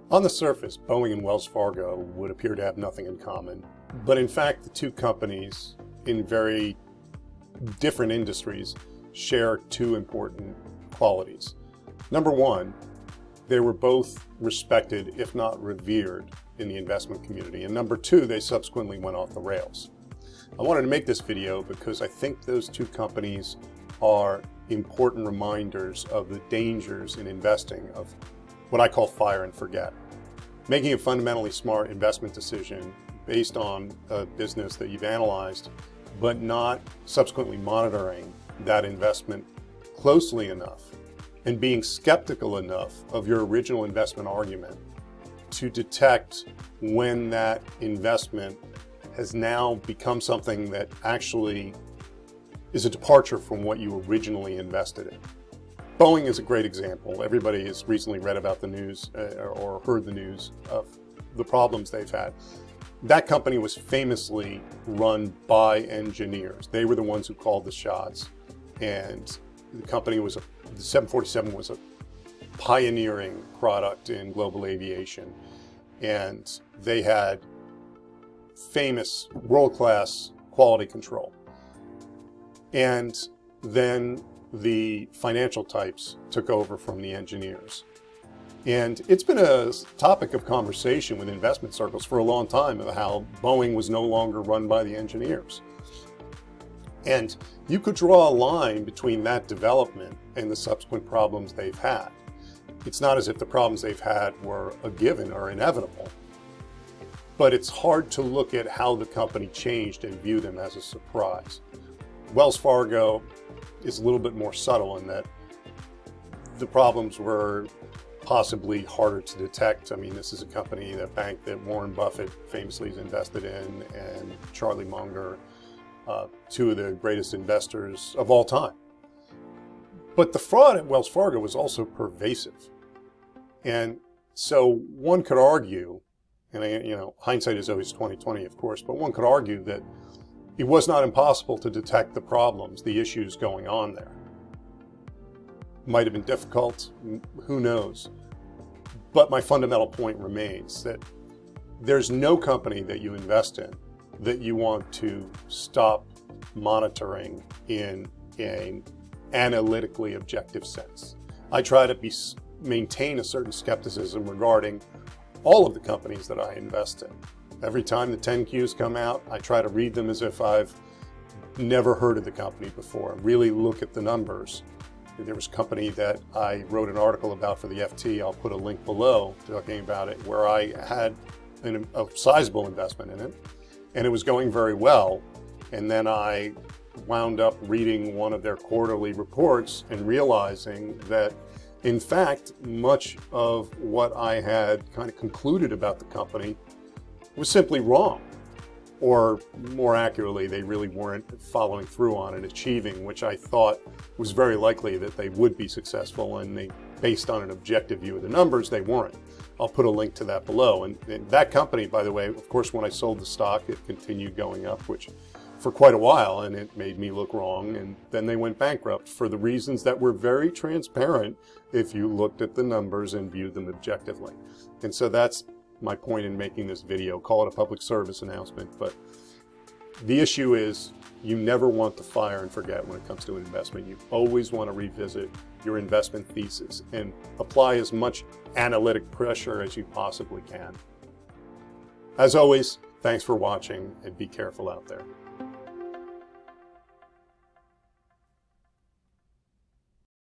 On the surface, Boeing and Wells Fargo would appear to have nothing in common, but in fact the two companies in very different industries share two important qualities. Number one, they were both respected, if not revered, in the investment community. And number two, they subsequently went off the rails. I wanted to make this video because I think those two companies are important reminders of the dangers in investing of what I call fire and forget. Making a fundamentally smart investment decision based on a business that you've analyzed, but not subsequently monitoring that investment closely enough and being skeptical enough of your original investment argument to detect when that investment has now become something that actually is a departure from what you originally invested in. Boeing is a great example. Everybody has recently read about the news or heard the news of the problems they've had. That company was famously run by engineers. They were the ones who called the shots. And the company the 747 was a pioneering product in global aviation. And they had famous world-class quality control. And then the financial types took over from the engineers. And it's been a topic of conversation with investment circles for a long time of how Boeing was no longer run by the engineers. And you could draw a line between that development and the subsequent problems they've had. It's not as if the problems they've had were a given or inevitable, but it's hard to look at how the company changed and view them as a surprise. Wells Fargo is a little bit more subtle in that the problems were possibly harder to detect. I mean, this is a company, a bank that Warren Buffett famously is invested in, and Charlie Munger, two of the greatest investors of all time. But the fraud at Wells Fargo was also pervasive. And so one could argue, and hindsight is always 20/20, of course, but one could argue that it was not impossible to detect the problems, the issues going on there. Might have been difficult, who knows? But my fundamental point remains that there's no company that you invest in that you want to stop monitoring in an analytically objective sense. I try to maintain a certain skepticism regarding all of the companies that I invest in. Every time the 10Qs come out, I try to read them as if I've never heard of the company before, really look at the numbers. There was a company that I wrote an article about for the FT, I'll put a link below talking about it, where I had a sizable investment in it, and it was going very well. And then I wound up reading one of their quarterly reports and realizing that, in fact, much of what I had kind of concluded about the company was simply wrong. Or more accurately, they really weren't following through on and achieving, which I thought was very likely that they would be successful, and based on an objective view of the numbers, they weren't. I'll put a link to that below. And that company, by the way, of course, when I sold the stock, it continued going up, which for quite a while, and it made me look wrong. And then they went bankrupt for the reasons that were very transparent if you looked at the numbers and viewed them objectively. And so that's my point in making this video. Call it a public service announcement, but the issue is you never want to fire and forget when it comes to an investment. You always want to revisit your investment thesis and apply as much analytic pressure as you possibly can. As always, thanks for watching, and be careful out there.